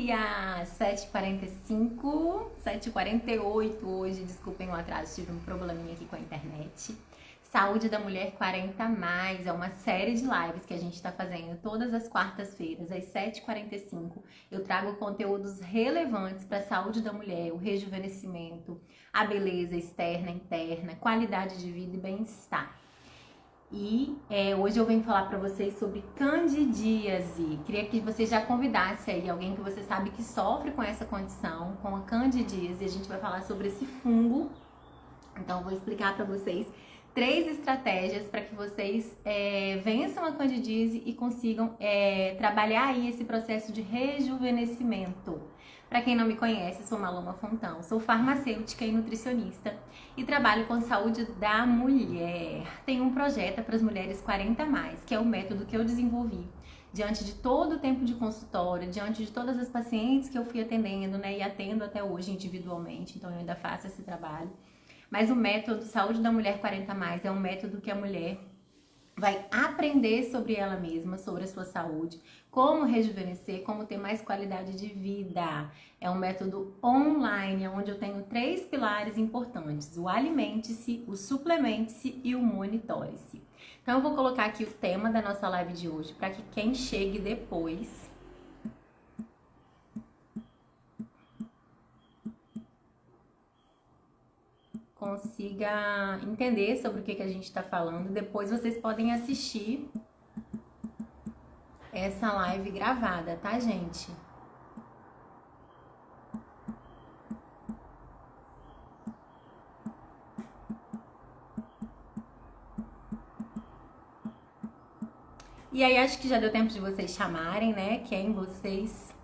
dia! 7h45, 7h48 hoje, desculpem o atraso, tive um probleminha aqui com a internet. Saúde da Mulher 40+, é uma série de lives que a gente está fazendo todas as quartas-feiras, às 7h45. Eu trago conteúdos relevantes para a saúde da mulher, o rejuvenescimento, a beleza externa, interna, qualidade de vida e bem-estar. E hoje eu venho falar para vocês sobre candidíase. Queria que você já convidasse aí alguém que você sabe que sofre com essa condição, com a candidíase. A gente vai falar sobre esse fungo. Então eu vou explicar para vocês 3 estratégias para que vocês vençam a candidíase e consigam trabalhar aí esse processo de rejuvenescimento. Para quem não me conhece, sou Maloma Fontão, sou farmacêutica e nutricionista e trabalho com saúde da mulher. Tenho um projeto para as mulheres 40+, que é o método que eu desenvolvi diante de todo o tempo de consultório, diante de todas as pacientes que eu fui atendendo, né, e atendo até hoje individualmente, então eu ainda faço esse trabalho. Mas o método Saúde da Mulher 40+, é um método que a mulher vai aprender sobre ela mesma, sobre a sua saúde, como rejuvenescer, como ter mais qualidade de vida. É um método online, onde eu tenho 3 pilares importantes: o alimente-se, o suplemente-se e o monitore-se. Então eu vou colocar aqui o tema da nossa live de hoje, para que quem chegue depois consiga entender sobre o que a gente está falando. Depois vocês podem assistir essa live gravada, tá, gente? E aí, acho que já deu tempo de vocês chamarem, né? Quem vocês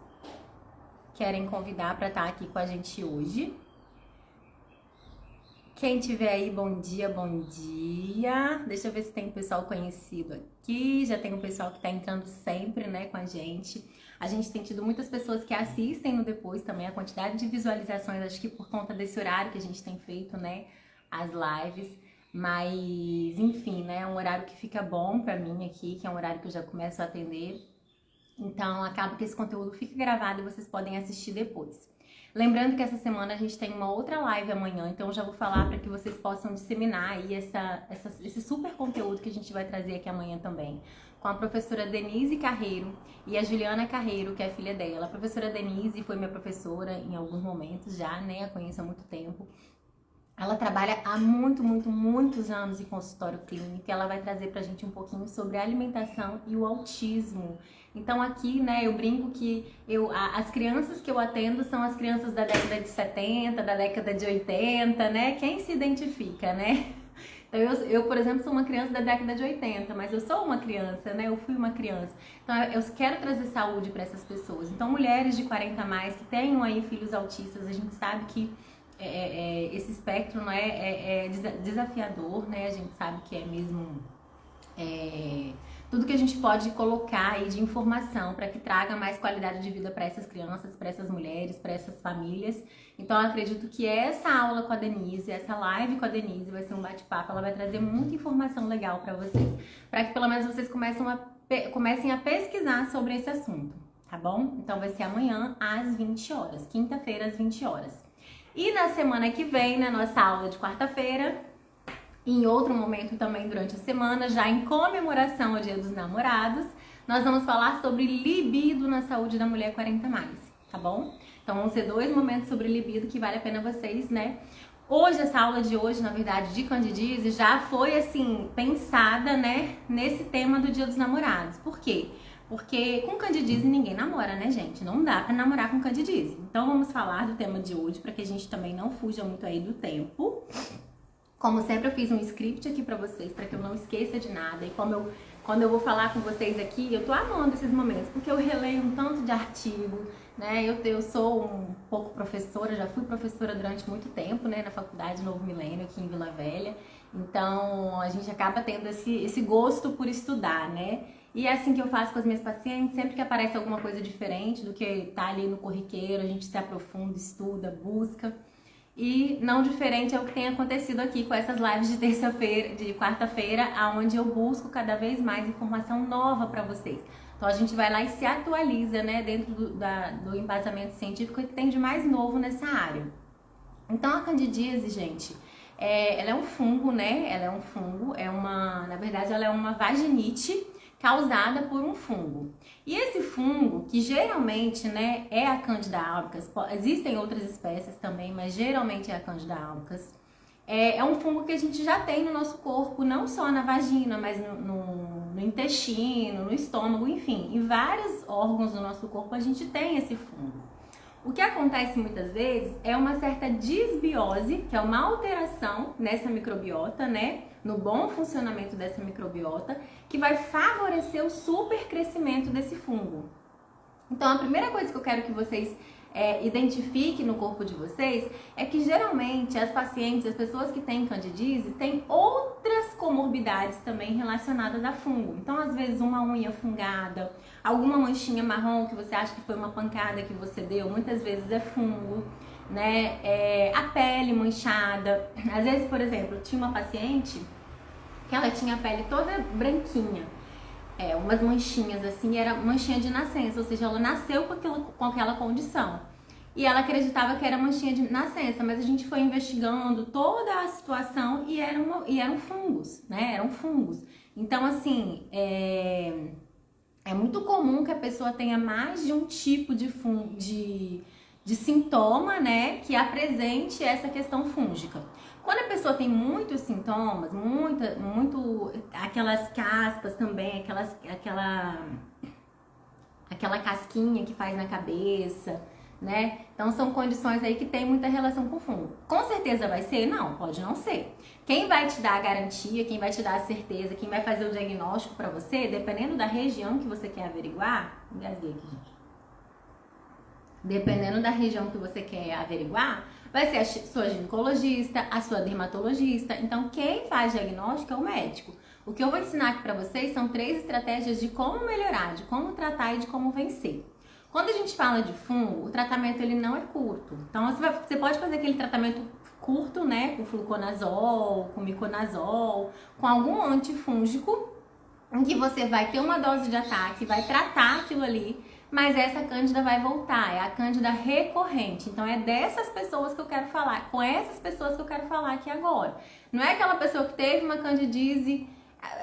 querem convidar para estar aqui com a gente hoje. Quem tiver aí, bom dia, bom dia. Deixa eu ver se tem um pessoal conhecido aqui. Já tem um pessoal que tá entrando sempre, né, com a gente. A gente tem tido muitas pessoas que assistem no depois também. A quantidade de visualizações, acho que por conta desse horário que a gente tem feito, né, as lives. Mas, enfim, né, é um horário que fica bom pra mim aqui, que é um horário que eu já começo a atender. Então, acaba que esse conteúdo fica gravado e vocês podem assistir depois. Lembrando que essa semana a gente tem uma outra live amanhã, então eu já vou falar para que vocês possam disseminar aí esse super conteúdo que a gente vai trazer aqui amanhã também, com a professora Denise Carreiro e a Juliana Carreiro, que é a filha dela. A professora Denise foi minha professora em alguns momentos já, né? A conheço há muito tempo. Ela trabalha há muitos anos em consultório clínico. Ela vai trazer pra gente um pouquinho sobre a alimentação e o autismo. Então aqui, né, eu brinco que as crianças que eu atendo são as crianças da década de 70, da década de 80, né? Quem se identifica, né? Então eu, por exemplo, sou uma criança da década de 80, mas eu sou uma criança, né? Eu fui uma criança. Então eu quero trazer saúde para essas pessoas. Então mulheres de 40+, que tenham aí filhos autistas, a gente sabe que esse espectro não é desafiador, né? A gente sabe que é mesmo tudo que a gente pode colocar aí de informação para que traga mais qualidade de vida para essas crianças, para essas mulheres, para essas famílias. Então eu acredito que essa aula com a Denise, essa live com a Denise vai ser um bate-papo, ela vai trazer muita informação legal para vocês, para que pelo menos vocês comecem a pesquisar sobre esse assunto, tá bom? Então vai ser amanhã às 20 horas, quinta-feira às 20 horas. E na semana que vem, na nossa aula de quarta-feira, em outro momento também durante a semana, já em comemoração ao Dia dos Namorados, nós vamos falar sobre libido na saúde da mulher 40+, tá bom? Então vão ser 2 momentos sobre libido que vale a pena vocês, né? Hoje, essa aula de hoje, na verdade, de candidíase, já foi, assim, pensada, né, nesse tema do Dia dos Namorados. Por quê? Porque com candidíase ninguém namora, né, gente? Não dá pra namorar com candidíase. Então vamos falar do tema de hoje, pra que a gente também não fuja muito aí do tempo. Como sempre, eu fiz um script aqui pra vocês, pra que eu não esqueça de nada. E quando eu vou falar com vocês aqui, eu tô amando esses momentos, porque eu releio um tanto de artigo, né? Eu sou um pouco professora, já fui professora durante muito tempo, né? Na faculdade Novo Milênio, aqui em Vila Velha. Então, a gente acaba tendo esse gosto por estudar, né? E é assim que eu faço com as minhas pacientes, sempre que aparece alguma coisa diferente do que tá ali no corriqueiro, a gente se aprofunda, estuda, busca. E não diferente é o que tem acontecido aqui com essas lives de terça-feira, de quarta-feira, onde eu busco cada vez mais informação nova para vocês. Então a gente vai lá e se atualiza, né, dentro do embasamento científico que tem de mais novo nessa área. Então a candidíase, gente, ela é um fungo, né? Ela é um fungo, na verdade ela é uma vaginite causada por um fungo. E esse fungo, que geralmente, né, é a Candida albicans, existem outras espécies também, mas geralmente é a Candida albicans, é um fungo que a gente já tem no nosso corpo, não só na vagina, mas no intestino, no estômago, enfim, em vários órgãos do nosso corpo a gente tem esse fungo. O que acontece muitas vezes é uma certa disbiose, que é uma alteração nessa microbiota, né? No bom funcionamento dessa microbiota, que vai favorecer o supercrescimento desse fungo. Então, a primeira coisa que eu quero que vocês identifiquem no corpo de vocês é que geralmente as pacientes, as pessoas que têm candidíase, têm outras comorbidades também relacionadas a fungo. Então, às vezes, uma unha fungada, alguma manchinha marrom que você acha que foi uma pancada que você deu, muitas vezes é fungo, né? A pele manchada. Às vezes, por exemplo, eu tinha uma paciente que ela tinha a pele toda branquinha. Umas manchinhas assim, era manchinha de nascença, ou seja, ela nasceu com aquela condição. E ela acreditava que era manchinha de nascença, mas a gente foi investigando toda a situação e eram fungos, né? Eram fungos. Então, assim, é muito comum que a pessoa tenha mais de um tipo de sintoma, né? Que apresente essa questão fúngica. Quando a pessoa tem muitos sintomas, aquelas caspas também, aquela casquinha que faz na cabeça, né? Então são condições aí que tem muita relação com fungo. Com certeza vai ser? Não, pode não ser. Quem vai te dar a garantia, quem vai te dar a certeza, quem vai fazer o diagnóstico pra você, dependendo da região que você quer averiguar, engasguei aqui, gente. Dependendo da região que você quer averiguar, vai ser a sua ginecologista, a sua dermatologista. Então, quem faz diagnóstico é o médico. O que eu vou ensinar aqui pra vocês são 3 estratégias de como melhorar, de como tratar e de como vencer. Quando a gente fala de fungo, o tratamento ele não é curto. Então, você pode fazer aquele tratamento curto, né, com fluconazol, com miconazol, com algum antifúngico, em que você vai ter uma dose de ataque, vai tratar aquilo ali, mas essa cândida vai voltar, é a cândida recorrente. Então é dessas pessoas que eu quero falar, com essas pessoas que eu quero falar aqui agora. Não é aquela pessoa que teve uma candidíase.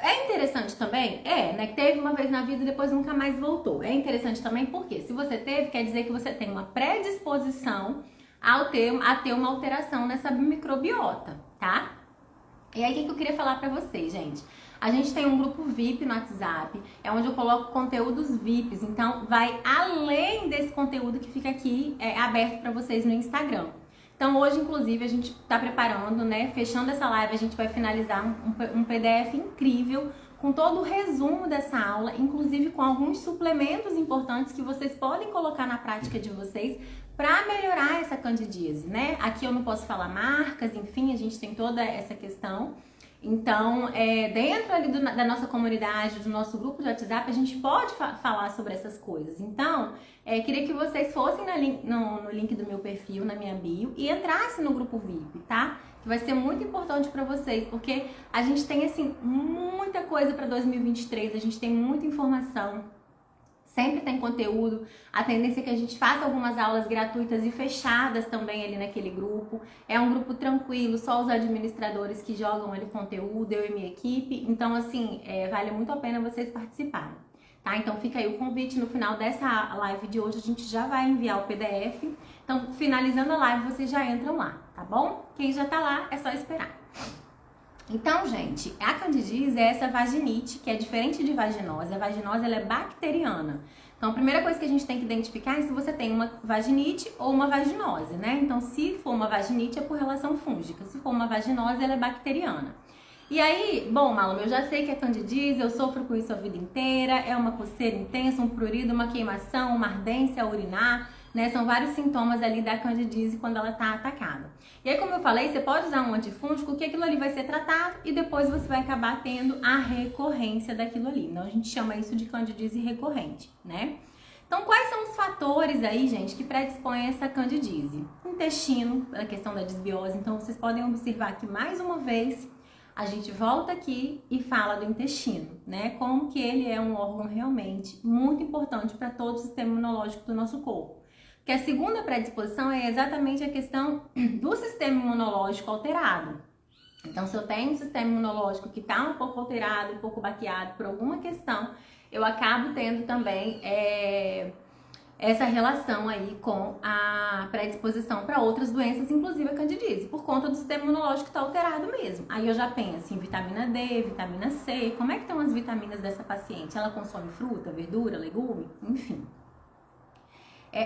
É interessante também? né? Que teve uma vez na vida e depois nunca mais voltou. É interessante também porque se você teve, quer dizer que você tem uma predisposição a ter uma alteração nessa microbiota, tá? E aí, o que eu queria falar pra vocês, gente? A gente tem um grupo VIP no WhatsApp, é onde eu coloco conteúdos VIPs, então vai além desse conteúdo que fica aqui aberto pra vocês no Instagram. Então hoje, inclusive, a gente tá preparando, né, fechando essa live, a gente vai finalizar um PDF incrível com todo o resumo dessa aula, inclusive com alguns suplementos importantes que vocês podem colocar na prática de vocês para melhorar essa candidíase, né? Aqui eu não posso falar marcas, enfim, a gente tem toda essa questão. Então, dentro ali da nossa comunidade, do nosso grupo de WhatsApp, a gente pode falar sobre essas coisas. Então, queria que vocês fossem no link do meu perfil, na minha bio, e entrassem no grupo VIP, tá? Que vai ser muito importante pra vocês, porque a gente tem, assim, muita coisa pra 2023, a gente tem muita informação. Sempre tem conteúdo, a tendência é que a gente faça algumas aulas gratuitas e fechadas também ali naquele grupo. É um grupo tranquilo, só os administradores que jogam ali conteúdo, eu e minha equipe. Então, assim, vale muito a pena vocês participarem, tá? Então fica aí o convite, no final dessa live de hoje a gente já vai enviar o PDF. Então, finalizando a live, vocês já entram lá, tá bom? Quem já tá lá, é só esperar. Então, gente, a candidíase é essa vaginite, que é diferente de vaginose. A vaginose, ela é bacteriana. Então, a primeira coisa que a gente tem que identificar é se você tem uma vaginite ou uma vaginose, né? Então, se for uma vaginite, é por relação fúngica. Se for uma vaginose, ela é bacteriana. E aí, bom, Malu, eu já sei que é candidíase, eu sofro com isso a vida inteira, é uma coceira intensa, um prurido, uma queimação, uma ardência a urinar, né? São vários sintomas ali da candidíase quando ela tá atacada. E aí, como eu falei, você pode usar um antifúngico, que aquilo ali vai ser tratado e depois você vai acabar tendo a recorrência daquilo ali. Então, a gente chama isso de candidíase recorrente, né? Então, quais são os fatores aí, gente, que predispõem a essa candidíase? Intestino, a questão da desbiose. Então, vocês podem observar aqui mais uma vez a gente volta aqui e fala do intestino, né? Como que ele é um órgão realmente muito importante para todo o sistema imunológico do nosso corpo. Porque a segunda predisposição é exatamente a questão do sistema imunológico alterado. Então, se eu tenho um sistema imunológico que está um pouco alterado, um pouco baqueado por alguma questão, eu acabo tendo também essa relação aí com a predisposição para outras doenças, inclusive a candidíase, por conta do sistema imunológico que está alterado mesmo. Aí eu já penso em vitamina D, vitamina C, como é que estão as vitaminas dessa paciente? Ela consome fruta, verdura, legume? Enfim.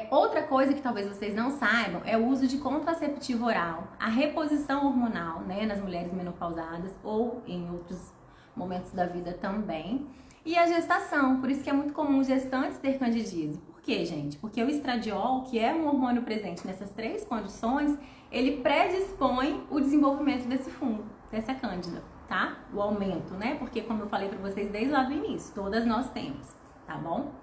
Outra coisa que talvez vocês não saibam é o uso de contraceptivo oral, a reposição hormonal, né, nas mulheres menopausadas ou em outros momentos da vida também, e a gestação. Por isso que é muito comum gestantes ter candidíase. Por quê, gente? Porque o estradiol, que é um hormônio presente nessas três condições, ele predispõe o desenvolvimento desse fungo, dessa cândida, tá? O aumento, né? Porque, como eu falei pra vocês desde lá do início, todas nós temos, tá bom?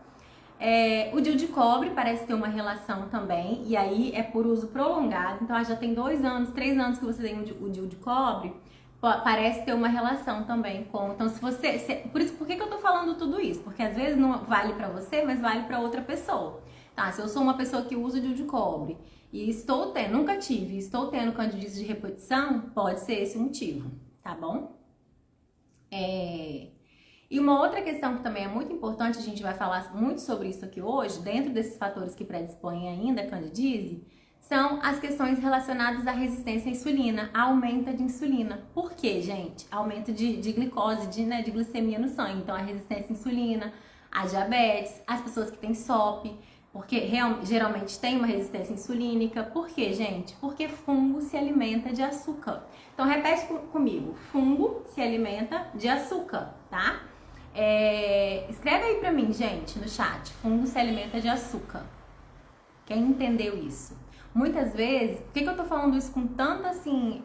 O DIU de cobre parece ter uma relação também, e aí é por uso prolongado. Então, já tem 2 anos, 3 anos que você tem o DIU de cobre, parece ter uma relação também com... Então, por que eu tô falando tudo isso? Porque às vezes não vale pra você, mas vale pra outra pessoa. Tá, se eu sou uma pessoa que usa o DIU de cobre e nunca tive, estou tendo candidíase de repetição, pode ser esse o motivo, tá bom? E uma outra questão que também é muito importante, a gente vai falar muito sobre isso aqui hoje, dentro desses fatores que predispõem ainda a candidíase, são as questões relacionadas à resistência à insulina, a aumento de insulina. Por quê, gente? Aumento de glicose, de glicemia no sangue. Então, a resistência à insulina, a diabetes, as pessoas que têm SOP, porque geralmente tem uma resistência insulínica. Por quê, gente? Porque fungo se alimenta de açúcar. Então, repete comigo. Fungo se alimenta de açúcar, tá? Escreve aí pra mim, gente, no chat. Fungo se alimenta de açúcar. Quem entendeu isso? Muitas vezes, por que eu tô falando isso com tanta, assim,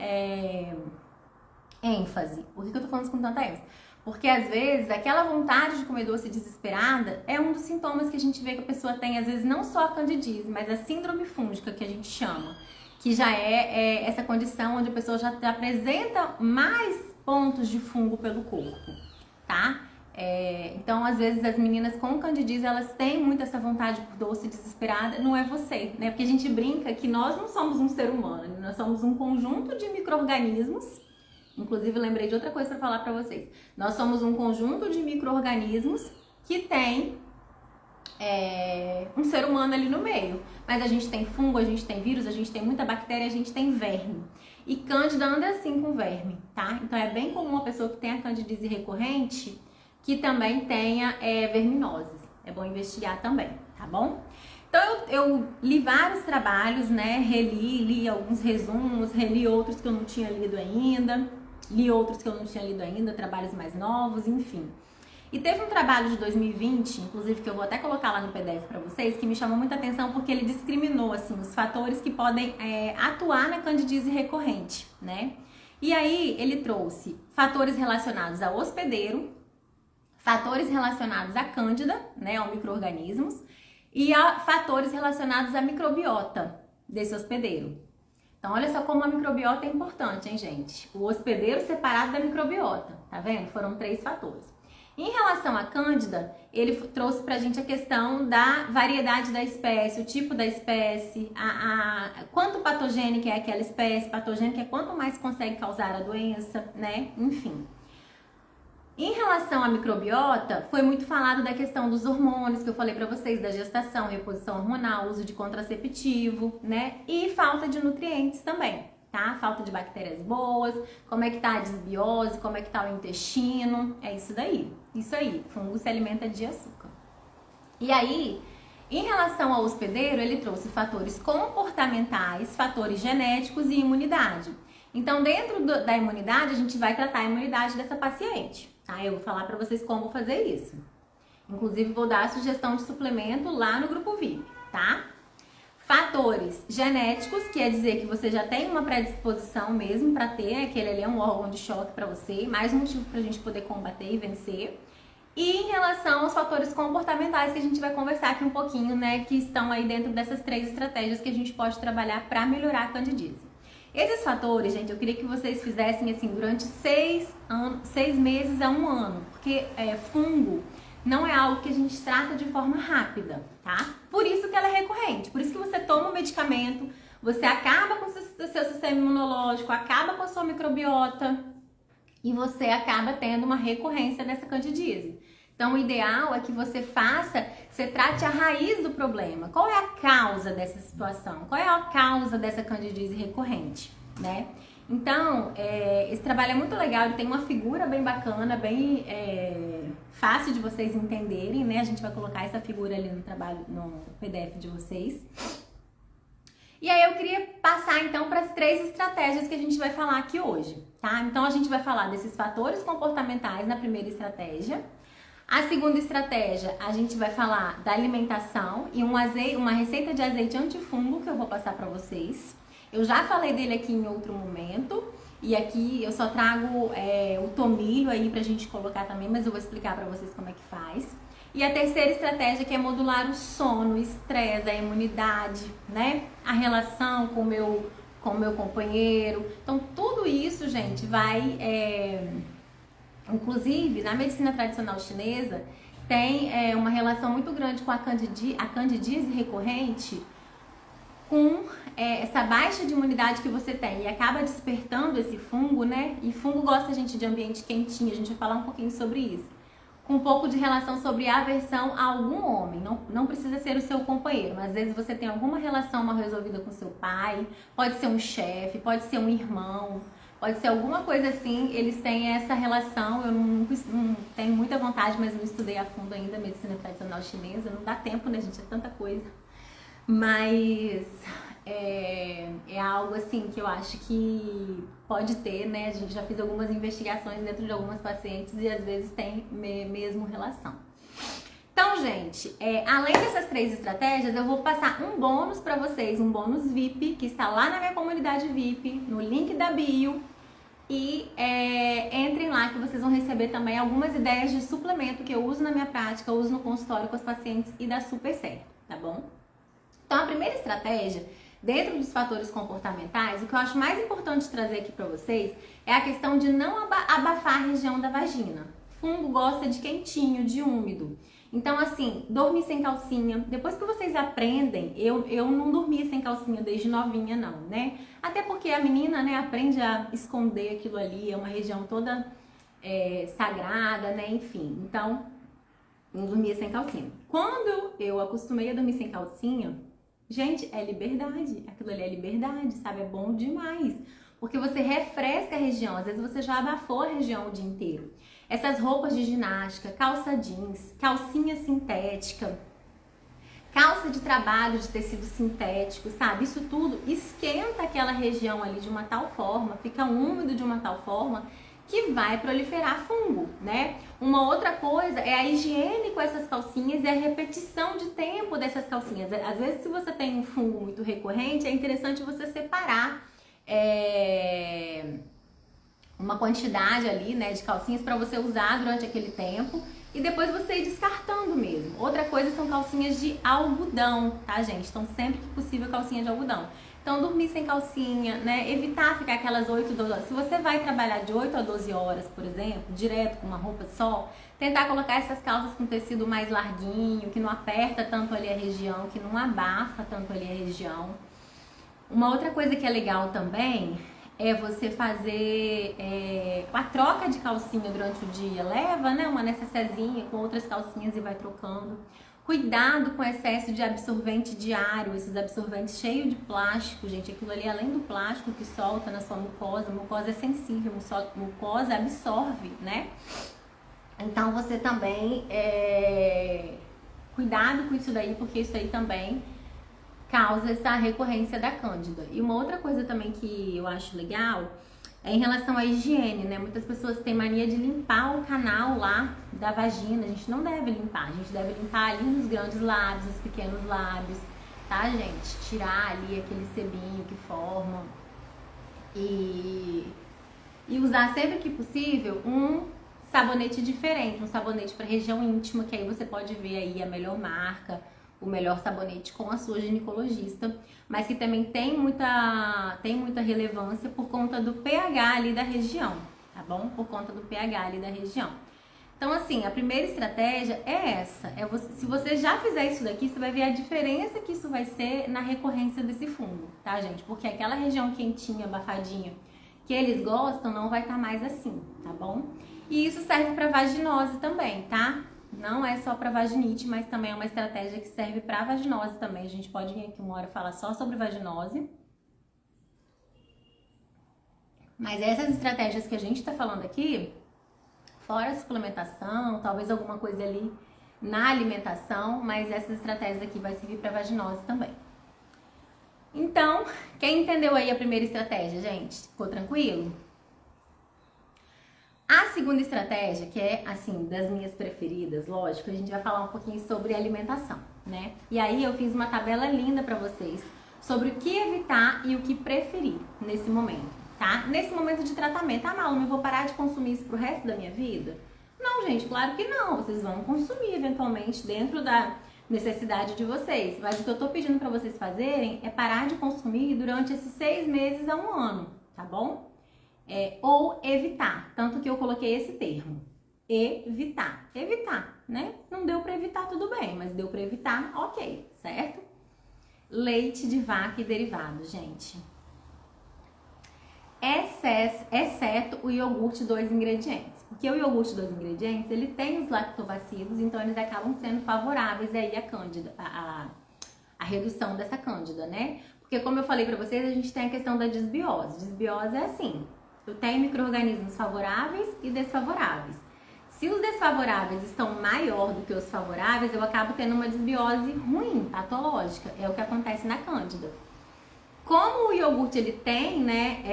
ênfase? Por que eu tô falando isso com tanta ênfase? Porque, às vezes, aquela vontade de comer doce desesperada é um dos sintomas que a gente vê que a pessoa tem, às vezes, não só a candidíase, mas a síndrome fúngica, que a gente chama, que já é essa condição onde a pessoa já apresenta mais pontos de fungo pelo corpo, tá? Então, às vezes, as meninas com candidíase, elas têm muito essa vontade por doce desesperada, não é você, né? Porque a gente brinca que nós não somos um ser humano, nós somos um conjunto de micro-organismos. Inclusive, lembrei de outra coisa para falar para vocês. Nós somos um conjunto de micro-organismos que tem um ser humano ali no meio. Mas a gente tem fungo, a gente tem vírus, a gente tem muita bactéria, a gente tem verme. E cândida anda assim com verme, tá? Então, é bem comum uma pessoa que tem a candidíase recorrente que também tenha verminoses. É bom investigar também, tá bom? Então, eu li vários trabalhos, né? Li alguns resumos, reli outros que eu não tinha lido ainda, trabalhos mais novos, enfim. E teve um trabalho de 2020, inclusive, que eu vou até colocar lá no PDF para vocês, que me chamou muita atenção porque ele discriminou, assim, os fatores que podem atuar na candidíase recorrente, né? E aí, ele trouxe fatores relacionados ao hospedeiro, fatores relacionados à cândida, né, ao micro-organismos, e a fatores relacionados à microbiota desse hospedeiro. Então, olha só como a microbiota é importante, hein, gente? O hospedeiro separado da microbiota, tá vendo? Foram 3 fatores. Em relação à cândida, ele trouxe pra gente a questão da variedade da espécie, o tipo da espécie, quanto patogênica é aquela espécie, patogênica é quanto mais consegue causar a doença, né? Enfim. Em relação à microbiota, foi muito falado da questão dos hormônios, que eu falei pra vocês, da gestação, reposição hormonal, uso de contraceptivo, né? E falta de nutrientes também, tá? Falta de bactérias boas, como é que tá a desbiose, como é que tá o intestino, é isso daí. Isso aí, fungo se alimenta de açúcar. E aí, em relação ao hospedeiro, ele trouxe fatores comportamentais, fatores genéticos e imunidade. Então, dentro da imunidade, a gente vai tratar a imunidade dessa paciente. Tá? Eu vou falar pra vocês como fazer isso. Inclusive, vou dar a sugestão de suplemento lá no grupo VIP, tá? Fatores genéticos, quer dizer que você já tem uma predisposição mesmo pra ter, aquele ali é um órgão de choque pra você, mais um motivo pra gente poder combater e vencer. E em relação aos fatores comportamentais, que a gente vai conversar aqui um pouquinho, né, que estão aí dentro dessas 3 estratégias que a gente pode trabalhar pra melhorar a candidíase. Esses fatores, gente, eu queria que vocês fizessem assim durante 6 meses a 1 ano, porque fungo não é algo que a gente trata de forma rápida, tá? Por isso que ela é recorrente, por isso que você toma o medicamento, você acaba com o seu sistema imunológico, acaba com a sua microbiota e você acaba tendo uma recorrência dessa candidíase. Então, o ideal é que você trate a raiz do problema. Qual é a causa dessa situação? Qual é a causa dessa candidíase recorrente, né? Então, esse trabalho é muito legal, ele tem uma figura bem bacana, bem fácil de vocês entenderem, né? A gente vai colocar essa figura ali no PDF de vocês. E aí eu queria passar então para as 3 estratégias que a gente vai falar aqui hoje, tá? Então, a gente vai falar desses fatores comportamentais na primeira estratégia. A segunda estratégia, a gente vai falar da alimentação e uma receita de azeite antifungo que eu vou passar para vocês. Eu já falei dele aqui em outro momento e aqui eu só trago o tomilho aí pra gente colocar também, mas eu vou explicar pra vocês como é que faz. E a terceira estratégia que é modular o sono, o estresse, a imunidade, né? A relação com o meu companheiro. Então tudo isso, gente, vai... Inclusive, na medicina tradicional chinesa, tem uma relação muito grande com a candidíase recorrente, com essa baixa de imunidade que você tem e acaba despertando esse fungo, né? E fungo gosta, gente, de ambiente quentinho, a gente vai falar um pouquinho sobre isso. Com um pouco de relação sobre aversão a algum homem, não precisa ser o seu companheiro, mas às vezes você tem alguma relação mal resolvida com seu pai, pode ser um chefe, pode ser um irmão, pode ser alguma coisa assim, eles têm essa relação. Eu não tenho muita vontade, mas não estudei a fundo ainda a medicina tradicional chinesa, não dá tempo, né, gente? É tanta coisa. Mas é algo assim que eu acho que pode ter, né? A gente já fez algumas investigações dentro de algumas pacientes e às vezes tem mesmo relação. Então, gente, além dessas 3 estratégias, eu vou passar um bônus para vocês, um bônus VIP, que está lá na minha comunidade VIP, no link da bio. E entrem lá que vocês vão receber também algumas ideias de suplemento que eu uso na minha prática, eu uso no consultório com os pacientes e dá super certo, tá bom? Então, a primeira estratégia, dentro dos fatores comportamentais, o que eu acho mais importante trazer aqui pra vocês é a questão de não abafar a região da vagina. Fungo gosta de quentinho, de úmido. Então, assim, dormir sem calcinha. Depois que vocês aprendem, eu não dormia sem calcinha desde novinha, não, né? Até porque a menina, né, aprende a esconder aquilo ali, é uma região toda sagrada, né? Enfim, então, não dormia sem calcinha. Quando eu acostumei a dormir sem calcinha, gente, é liberdade. Aquilo ali é liberdade, sabe? É bom demais. Porque você refresca a região. Às vezes você já abafou a região o dia inteiro. Essas roupas de ginástica, calça jeans, calcinha sintética, calça de trabalho de tecido sintético, sabe? Isso tudo esquenta aquela região ali de uma tal forma, fica úmido de uma tal forma que vai proliferar fungo, né? Uma outra coisa é a higiene com essas calcinhas e a repetição de tempo dessas calcinhas. Às vezes, se você tem um fungo muito recorrente, é interessante você separar uma quantidade ali, né, de calcinhas para você usar durante aquele tempo e depois você ir descartando mesmo. Outra coisa são calcinhas de algodão, tá, gente? Então, sempre que possível, calcinha de algodão. Então, dormir sem calcinha, né? Evitar ficar aquelas 8, 12 horas. Se você vai trabalhar de 8 a 12 horas, por exemplo, direto com uma roupa só, tentar colocar essas calças com tecido mais larguinho, que não aperta tanto ali a região, que não abafa tanto ali a região. Uma outra coisa que é legal também é você fazer a troca de calcinha durante o dia. Leva, né, uma necessairezinha com outras calcinhas e vai trocando. Cuidado com excesso de absorvente diário, esses absorventes cheios de plástico, gente. Aquilo ali, além do plástico que solta na sua mucosa, a mucosa é sensível, a mucosa absorve, né? Então, você também, cuidado com isso daí, porque isso aí também causa essa recorrência da cândida. E uma outra coisa também que eu acho legal é em relação à higiene, né? Muitas pessoas têm mania de limpar o canal lá da vagina. A gente não deve limpar, a gente deve limpar ali nos grandes lábios, os pequenos lábios, tá, gente? Tirar ali aquele sebinho que forma e usar sempre que possível um sabonete diferente, um sabonete para região íntima, que aí você pode ver aí a melhor marca, o melhor sabonete com a sua ginecologista, mas que também tem muita relevância por conta do pH ali da região, tá bom? Por conta do pH ali da região. Então, assim, a primeira estratégia é essa. Se você já fizer isso daqui, você vai ver a diferença que isso vai ser na recorrência desse fungo, tá, gente? Porque aquela região quentinha, abafadinha, que eles gostam, não vai estar mais assim, tá bom? E isso serve para vaginose também, tá? Não é só para vaginite, mas também é uma estratégia que serve para vaginose também. A gente pode vir aqui uma hora falar só sobre vaginose. Mas essas estratégias que a gente tá falando aqui, fora a suplementação, talvez alguma coisa ali na alimentação, mas essas estratégias aqui vai servir para vaginose também. Então, quem entendeu aí a primeira estratégia, gente? Ficou tranquilo? A segunda estratégia, que é, assim, das minhas preferidas, lógico, a gente vai falar um pouquinho sobre alimentação, né? E aí eu fiz uma tabela linda pra vocês sobre o que evitar e o que preferir nesse momento, tá? Nesse momento de tratamento. Ah, Malu, eu vou parar de consumir isso pro resto da minha vida? Não, gente, claro que não. Vocês vão consumir eventualmente dentro da necessidade de vocês. Mas o que eu tô pedindo pra vocês fazerem é parar de consumir durante esses 6 meses a 1 ano, tá bom? Ou evitar, tanto que eu coloquei esse termo, evitar, né? Não deu pra evitar, tudo bem, mas deu pra evitar, ok, certo? Leite de vaca e derivados, gente. Exceto o iogurte 2 ingredientes, porque o iogurte 2 ingredientes, ele tem os lactobacilos, então eles acabam sendo favoráveis aí à cândida, a redução dessa cândida, né? Porque como eu falei pra vocês, a gente tem a questão da desbiose. Desbiose é assim, eu tenho micro-organismos favoráveis e desfavoráveis. Se os desfavoráveis estão maior do que os favoráveis, eu acabo tendo uma desbiose ruim, patológica. É o que acontece na cândida. Como o iogurte ele tem, né,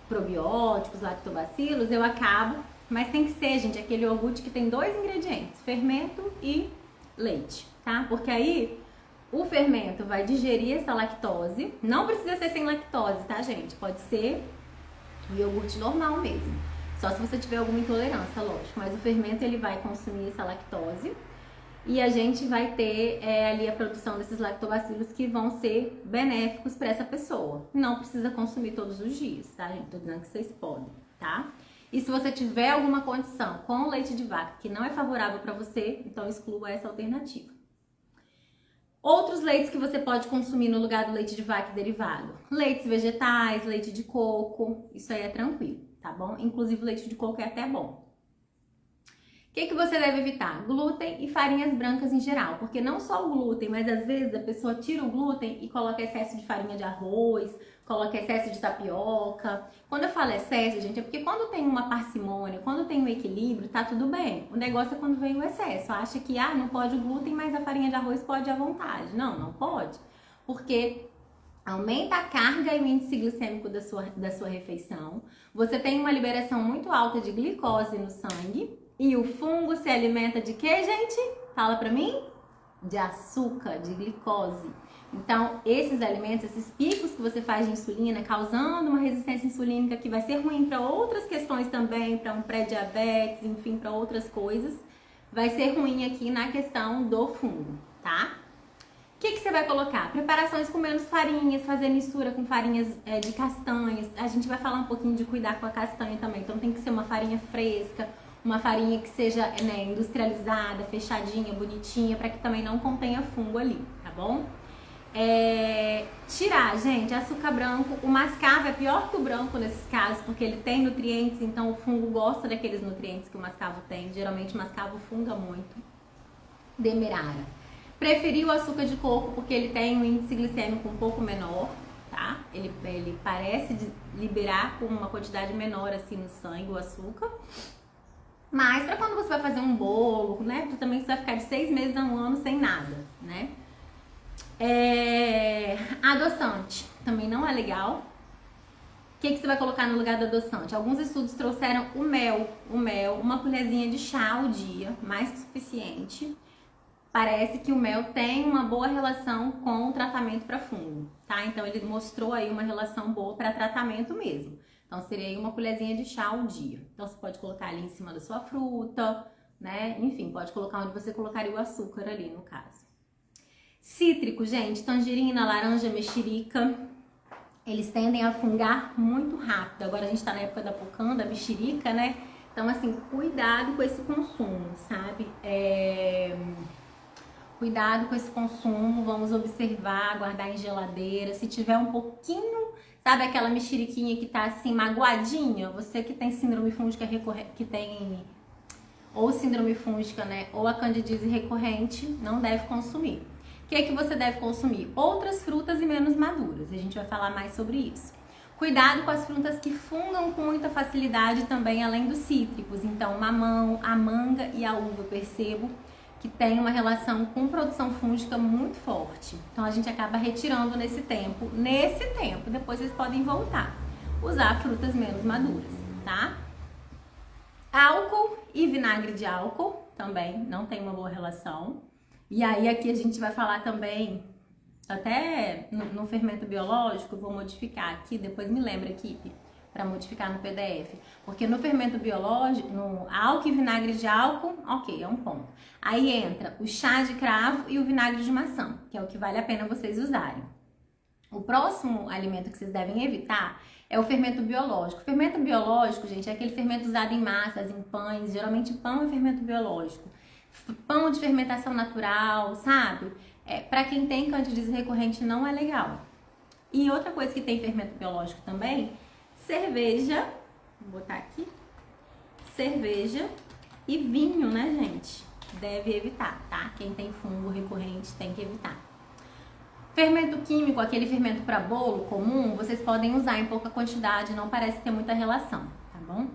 probióticos, lactobacilos, eu acabo... Mas tem que ser, gente, aquele iogurte que tem 2 ingredientes, fermento e leite, tá? Porque aí o fermento vai digerir essa lactose. Não precisa ser sem lactose, tá, gente? Pode ser o iogurte normal mesmo. Só se você tiver alguma intolerância, lógico. Mas o fermento, ele vai consumir essa lactose. E a gente vai ter ali a produção desses lactobacilos que vão ser benéficos para essa pessoa. Não precisa consumir todos os dias, tá, gente? Tô dizendo que vocês podem, tá? E se você tiver alguma condição com leite de vaca que não é favorável para você, então exclua essa alternativa. Outros leites que você pode consumir no lugar do leite de vaca e derivado. Leites vegetais, leite de coco, isso aí é tranquilo, tá bom? Inclusive o leite de coco é até bom. O que você deve evitar? Glúten e farinhas brancas em geral, porque não só o glúten, mas às vezes a pessoa tira o glúten e coloca excesso de farinha de arroz, coloca excesso de tapioca. Quando eu falo excesso, gente, é porque quando tem uma parcimônia, quando tem um equilíbrio, tá tudo bem. O negócio é quando vem o excesso. Acha que, não pode o glúten, mas a farinha de arroz pode à vontade. Não, não pode. Porque aumenta a carga e o índice glicêmico da sua refeição. Você tem uma liberação muito alta de glicose no sangue. E o fungo se alimenta de quê, gente? Fala pra mim? De açúcar, de glicose. Então, esses alimentos, esses picos que você faz de insulina, causando uma resistência insulínica que vai ser ruim para outras questões também, para um pré-diabetes, enfim, para outras coisas, vai ser ruim aqui na questão do fungo, tá? O que você vai colocar? Preparações com menos farinhas, fazer mistura com farinhas de castanhas. A gente vai falar um pouquinho de cuidar com a castanha também, então tem que ser uma farinha fresca, uma farinha que seja industrializada, fechadinha, bonitinha, para que também não contenha fungo ali, tá bom? Tirar, gente, açúcar branco. O mascavo é pior que o branco nesses casos, porque ele tem nutrientes, então o fungo gosta daqueles nutrientes que o mascavo tem. Geralmente o mascavo funga muito. Demerara. Preferir o açúcar de coco, porque ele tem um índice glicêmico um pouco menor, tá? Ele parece liberar com uma quantidade menor assim no sangue o açúcar. Mas para quando você vai fazer um bolo, né? Também você vai ficar de 6 meses a 1 ano sem nada, né? Adoçante também não é legal. O que você vai colocar no lugar do adoçante? Alguns estudos trouxeram o mel, uma colherzinha de chá ao dia, mais que suficiente. Parece que o mel tem uma boa relação com o tratamento para fungo, tá? Então ele mostrou aí uma relação boa para tratamento mesmo. Então seria aí uma colherzinha de chá ao dia. Então você pode colocar ali em cima da sua fruta, né? Enfim, pode colocar onde você colocaria o açúcar ali no caso. Cítrico, gente, tangerina, laranja, mexerica, eles tendem a fungar muito rápido. Agora a gente tá na época da pocã, da mexerica, né? Então, assim, cuidado com esse consumo, sabe? Cuidado com esse consumo, vamos observar, guardar em geladeira. Se tiver um pouquinho, sabe aquela mexeriquinha que tá assim, magoadinha? Você que tem síndrome fúngica recorrente, que tem ou síndrome fúngica, né? Ou a candidíase recorrente, não deve consumir. O que é que você deve consumir? Outras frutas e menos maduras. A gente vai falar mais sobre isso. Cuidado com as frutas que fungam com muita facilidade também, além dos cítricos. Então, o mamão, a manga e a uva, eu percebo que tem uma relação com produção fúngica muito forte. Então, a gente acaba retirando nesse tempo. Depois vocês podem voltar. Usar frutas menos maduras, tá? Álcool e vinagre de álcool também não tem uma boa relação. E aí, aqui a gente vai falar também... Até no fermento biológico, vou modificar aqui, depois me lembra, equipe, para modificar no PDF. Porque no fermento biológico, no álcool e vinagre de álcool, ok, é um ponto. Aí entra o chá de cravo e o vinagre de maçã, que é o que vale a pena vocês usarem. O próximo alimento que vocês devem evitar é o fermento biológico. O fermento biológico, gente, é aquele fermento usado em massas, em pães, geralmente pão é fermento biológico. Pão de fermentação natural, sabe? Para quem tem candidíase recorrente não é legal. E outra coisa que tem fermento biológico também, cerveja, vou botar aqui, cerveja e vinho, né, gente? Deve evitar, tá? Quem tem fungo recorrente tem que evitar. Fermento químico, aquele fermento para bolo comum, vocês podem usar em pouca quantidade, não parece ter muita relação, tá bom?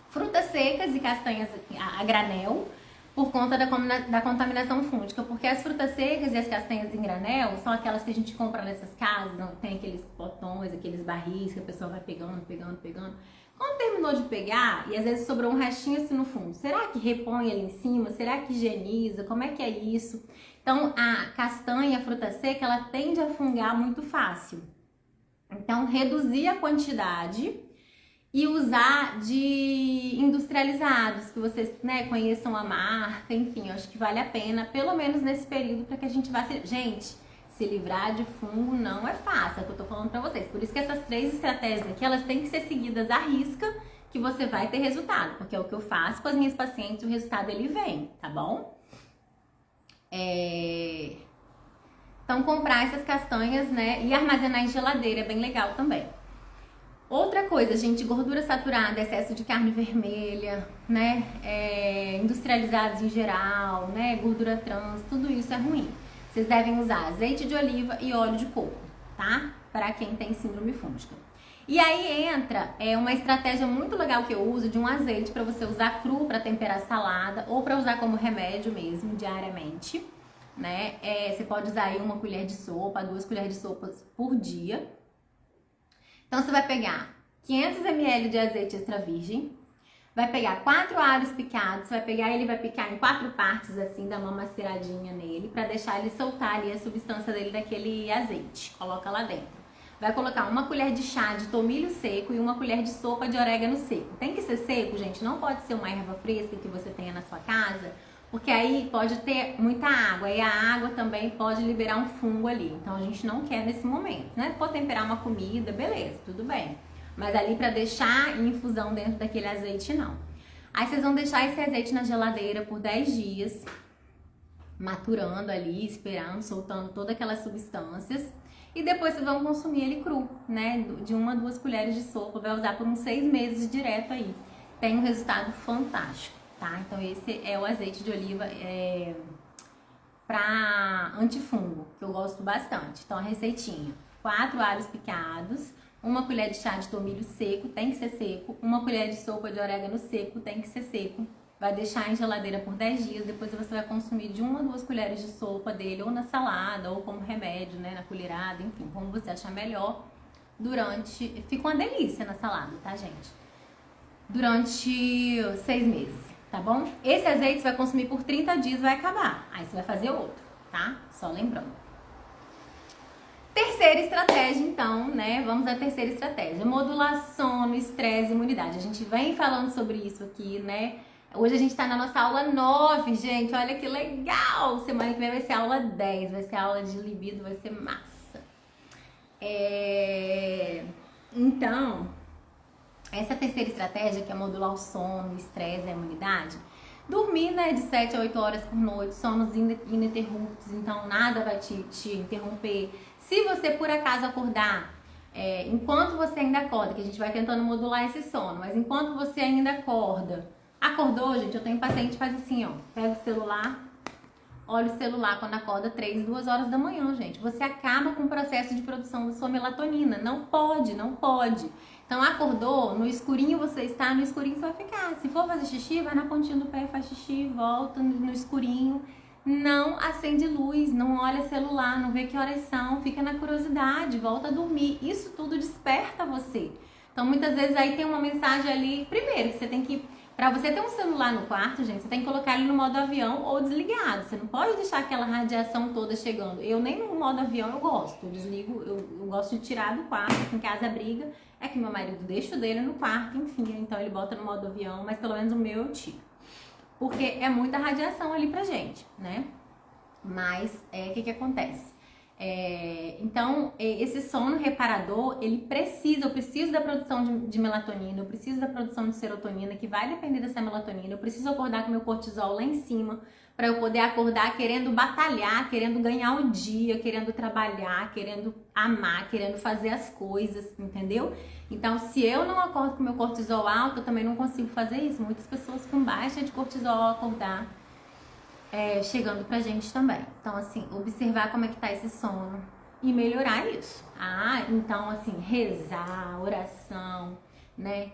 Frutas secas e castanhas a granel, por conta da contaminação fúngica, porque as frutas secas e as castanhas em granel são aquelas que a gente compra nessas casas, não tem aqueles potões, aqueles barris que a pessoa vai pegando. Quando terminou de pegar, e às vezes sobrou um restinho assim no fundo, será que repõe ali em cima? Será que higieniza? Como é que é isso? Então, a castanha, a fruta seca, ela tende a fungar muito fácil. Então, reduzir a quantidade e usar de industrializados, que vocês, né, conheçam a marca, enfim, eu acho que vale a pena, pelo menos nesse período, para que a gente vá se livrar de fungo não é fácil, é o que eu tô falando pra vocês. Por isso que essas 3 estratégias aqui, elas têm que ser seguidas à risca, que você vai ter resultado, porque é o que eu faço com as minhas pacientes, o resultado ele vem, tá bom? Então, comprar essas castanhas, né, e armazenar em geladeira é bem legal também. Outra coisa, gente, gordura saturada, excesso de carne vermelha, né, industrializados em geral, né, gordura trans, tudo isso é ruim. Vocês devem usar azeite de oliva e óleo de coco, tá? Para quem tem síndrome fúngica. E aí entra uma estratégia muito legal que eu uso de um azeite para você usar cru para temperar salada ou para usar como remédio mesmo, diariamente, né? Você pode usar aí 1 colher de sopa, 2 colheres de sopa por dia. Então, você vai pegar 500 ml de azeite extra virgem, vai pegar 4 alhos picados, vai picar em 4 partes, assim, dar uma maceradinha nele, pra deixar ele soltar ali a substância dele daquele azeite. Coloca lá dentro. Vai colocar 1 colher de chá de tomilho seco e 1 colher de sopa de orégano seco. Tem que ser seco, gente, não pode ser uma erva fresca que você tenha na sua casa, porque aí pode ter muita água, e a água também pode liberar um fungo ali. Então, a gente não quer nesse momento, né? Se for temperar uma comida, beleza, tudo bem. Mas ali pra deixar em infusão dentro daquele azeite, não. Aí, vocês vão deixar esse azeite na geladeira por 10 dias, maturando ali, esperando, soltando todas aquelas substâncias. E depois vocês vão consumir ele cru, né? De 1 a 2 colheres de sopa, vai usar por uns 6 meses direto aí. Tem um resultado fantástico. Tá? Então esse é o azeite de oliva para antifungo, que eu gosto bastante. Então a receitinha: 4 alhos picados, 1 colher de chá de tomilho seco, tem que ser seco, 1 colher de sopa de orégano seco, tem que ser seco. Vai deixar em geladeira por 10 dias, depois você vai consumir de 1 a 2 colheres de sopa dele, ou na salada, ou como remédio, né, na colherada, enfim, como você achar melhor. Fica uma delícia na salada, tá, gente? Durante 6 meses. Tá bom? Esse azeite você vai consumir por 30 dias, vai acabar. Aí você vai fazer outro, tá? Só lembrando. Terceira estratégia, então, né? Vamos à terceira estratégia. Modulação, estresse e imunidade. A gente vem falando sobre isso aqui, né? Hoje a gente tá na nossa aula 9, gente. Olha que legal! Semana que vem vai ser a aula 10, vai ser a aula de libido, vai ser massa. Então, essa terceira estratégia, que é modular o sono, o estresse e a imunidade, dormir, né, de 7 a 8 horas por noite, sonos ininterruptos, então nada vai te interromper. Se você por acaso acordar, enquanto você ainda acorda, que a gente vai tentando modular esse sono, mas enquanto você ainda acorda, acordou, gente, eu tenho paciente que faz assim, ó, pega o celular, olha o celular quando acorda 3, 2 horas da manhã, gente. Você acaba com o processo de produção da sua melatonina. Não pode, não pode. Então, acordou, no escurinho você está, no escurinho você vai ficar. Se for fazer xixi, vai na pontinha do pé, faz xixi, volta no escurinho. Não acende luz, não olha celular, não vê que horas são, fica na curiosidade, volta a dormir. Isso tudo desperta você. Então, muitas vezes aí tem uma mensagem ali, primeiro, que você tem que... Pra você ter um celular no quarto, gente, você tem que colocar ele no modo avião ou desligado. Você não pode deixar aquela radiação toda chegando. Eu nem no modo avião eu gosto. Eu desligo, eu gosto de tirar do quarto. Aqui em casa a briga é que meu marido deixa o dele no quarto, enfim. Então ele bota no modo avião, mas pelo menos o meu eu tiro. Porque é muita radiação ali pra gente, né? Mas, o que acontece? Então, esse sono reparador, eu preciso da produção de melatonina, eu preciso da produção de serotonina, que vai depender dessa melatonina, eu preciso acordar com meu cortisol lá em cima, para eu poder acordar querendo batalhar, querendo ganhar o dia, querendo trabalhar, querendo amar, querendo fazer as coisas, entendeu? Então, se eu não acordo com meu cortisol alto, eu também não consigo fazer isso. Muitas pessoas com baixa de cortisol ao acordar, chegando pra gente também. Então, assim, observar como é que tá esse sono e melhorar isso. Então, assim, rezar, oração, né?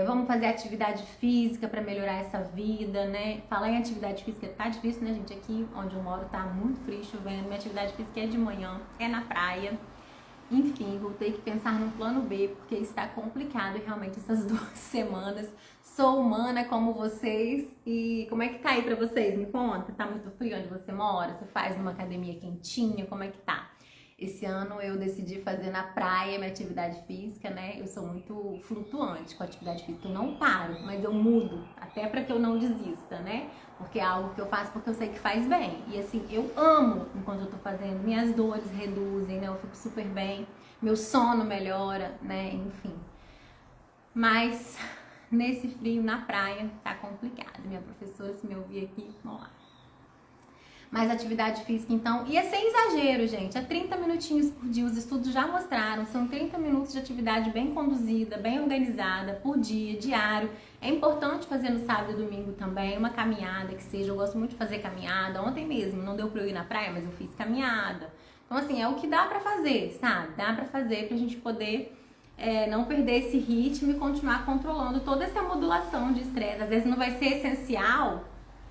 Vamos fazer atividade física pra melhorar essa vida, né? Falar em atividade física tá difícil, né, gente? Aqui onde eu moro tá muito frio, chovendo. Minha atividade física é de manhã, é na praia. Enfim, vou ter que pensar num plano B, porque está complicado realmente essas 2 semanas. Sou humana como vocês. E como é que tá aí pra vocês? Me conta. Tá muito frio onde você mora? Você faz numa academia quentinha? Como é que tá? Esse ano eu decidi fazer na praia minha atividade física, né? Eu sou muito flutuante com a atividade física. Eu não paro, mas eu mudo, até pra que eu não desista, né? Porque é algo que eu faço porque eu sei que faz bem. E assim, eu amo enquanto eu tô fazendo. Minhas dores reduzem, né? Eu fico super bem. Meu sono melhora, né? Enfim. Mas nesse frio na praia tá complicado. Minha professora, se me ouvir aqui, vamos lá. Mais atividade física, então, e é sem exagero, gente, é 30 minutinhos por dia, os estudos já mostraram, são 30 minutos de atividade bem conduzida, bem organizada, por dia, diário. É importante fazer no sábado e domingo também, uma caminhada que seja, eu gosto muito de fazer caminhada, ontem mesmo, não deu pra eu ir na praia, mas eu fiz caminhada. Então, assim, é o que dá pra fazer, sabe? Dá pra fazer pra gente poder não perder esse ritmo e continuar controlando toda essa modulação de estresse. Às vezes não vai ser essencial,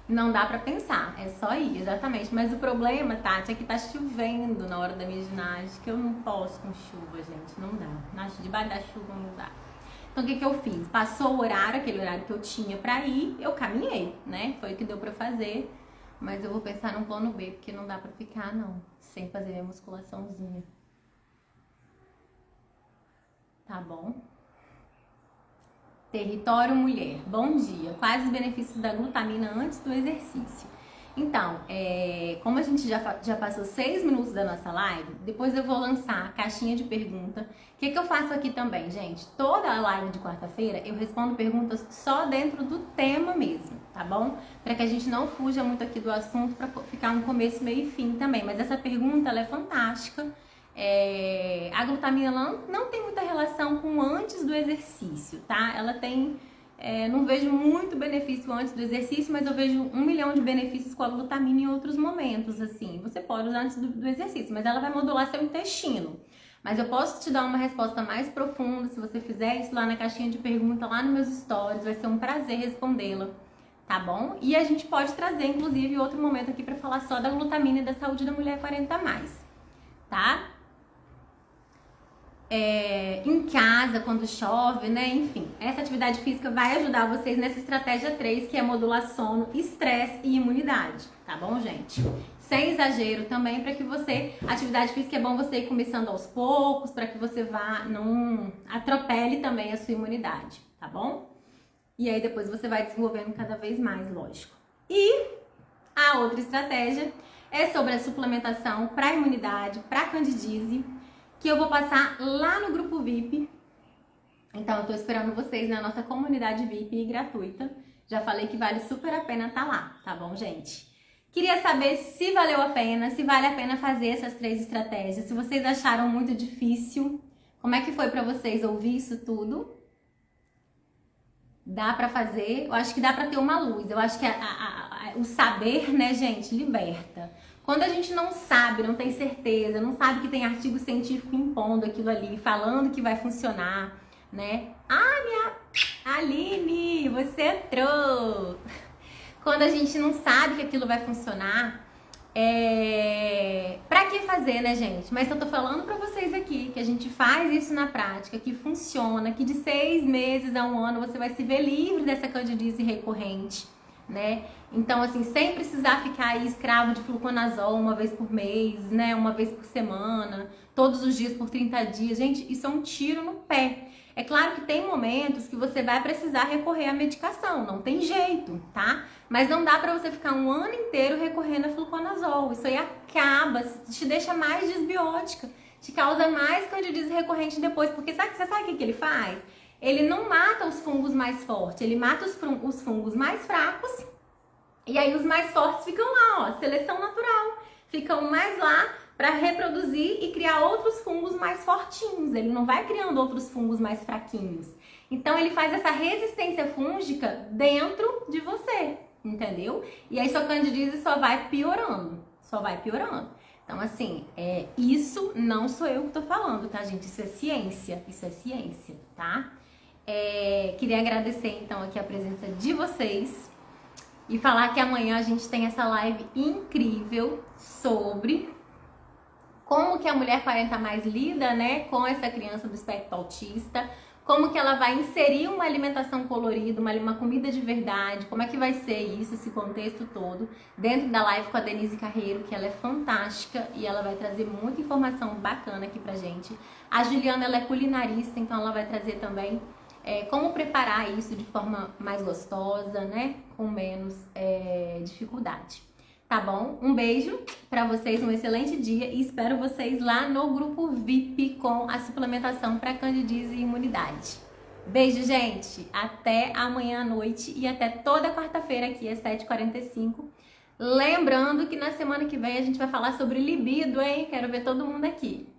não dá pra pensar, é só ir, exatamente. Mas o problema, Tati, é que tá chovendo na hora da minha ginástica. Eu não posso com chuva, gente, não dá. Debaixo da chuva não dá. Então o que eu fiz? Passou o horário, aquele horário que eu tinha pra ir, eu caminhei, né? Foi o que deu pra fazer. Mas eu vou pensar num plano B, porque não dá pra ficar, não, sem fazer minha musculaçãozinha. Tá bom? Território Mulher, bom dia. Quais os benefícios da glutamina antes do exercício? Então, como a gente já passou 6 minutos da nossa live, depois eu vou lançar a caixinha de pergunta. O que eu faço aqui também, gente? Toda a live de quarta-feira eu respondo perguntas só dentro do tema mesmo, tá bom? Para que a gente não fuja muito aqui do assunto, para ficar um começo, meio e fim também. Mas essa pergunta, ela é fantástica. A glutamina não tem muita relação com antes do exercício, tá? Ela tem, não vejo muito benefício antes do exercício, mas eu vejo 1 milhão de benefícios com a glutamina em outros momentos, assim. Você pode usar antes do exercício, mas ela vai modular seu intestino. Mas eu posso te dar uma resposta mais profunda se você fizer isso lá na caixinha de pergunta, lá nos meus stories, vai ser um prazer respondê-la, tá bom? E a gente pode trazer, inclusive, outro momento aqui para falar só da glutamina e da saúde da mulher 40+, tá? Em casa, quando chove, né? Enfim, essa atividade física vai ajudar vocês nessa estratégia 3, que é modular sono, estresse e imunidade, tá bom, gente? Sem exagero também, para que você... Atividade física é bom você ir começando aos poucos, para que você não atropele também a sua imunidade, tá bom? E aí depois você vai desenvolvendo cada vez mais, lógico. E a outra estratégia é sobre a suplementação para imunidade, para candidíase, que eu vou passar lá no grupo VIP. Então eu tô esperando vocês na nossa comunidade VIP gratuita. Já falei que vale super a pena estar lá, tá bom, gente? Queria saber se valeu a pena, se vale a pena fazer essas 3 estratégias, se vocês acharam muito difícil, como é que foi pra vocês ouvir isso tudo? Dá pra fazer? Eu acho que dá pra ter uma luz. Eu acho que o saber, né, gente, liberta. Quando a gente não sabe, não tem certeza, não sabe que tem artigo científico impondo aquilo ali, falando que vai funcionar, né? Ah, minha Aline, você entrou! Quando a gente não sabe que aquilo vai funcionar, pra que fazer, né, gente? Mas eu tô falando pra vocês aqui que a gente faz isso na prática, que funciona, que de 6 meses a 1 ano você vai se ver livre dessa candidíase recorrente, né? Então, assim, sem precisar ficar aí escravo de fluconazol uma vez por mês, né? Uma vez por semana, todos os dias por 30 dias. Gente, isso é um tiro no pé. É claro que tem momentos que você vai precisar recorrer à medicação, não tem jeito, tá? Mas não dá pra você ficar um ano inteiro recorrendo a fluconazol. Isso aí acaba, te deixa mais desbiótica, te causa mais candidíase recorrente depois. Porque você sabe o que ele faz? Ele não mata os fungos mais fortes, ele mata os fungos mais fracos. E aí os mais fortes ficam lá, ó, seleção natural. Ficam mais lá para reproduzir e criar outros fungos mais fortinhos. Ele não vai criando outros fungos mais fraquinhos. Então ele faz essa resistência fúngica dentro de você, entendeu? E aí sua candidíase só vai piorando, só vai piorando. Então assim, isso não sou eu que tô falando, tá, gente? Isso é ciência, tá? Queria agradecer então aqui a presença de vocês e falar que amanhã a gente tem essa live incrível sobre como que a mulher 40 mais lida, né, com essa criança do espectro autista, como que ela vai inserir uma alimentação colorida, uma comida de verdade, como é que vai ser isso, esse contexto todo, dentro da live com a Denise Carreiro, que ela é fantástica e ela vai trazer muita informação bacana aqui pra gente. A Juliana, ela é culinarista, então ela vai trazer também como preparar isso de forma mais gostosa, né, com menos dificuldade. Tá bom? Um beijo pra vocês, um excelente dia e espero vocês lá no grupo VIP com a suplementação para candidíase e imunidade. Beijo, gente! Até amanhã à noite e até toda quarta-feira aqui às 7h45. Lembrando que na semana que vem a gente vai falar sobre libido, hein? Quero ver todo mundo aqui.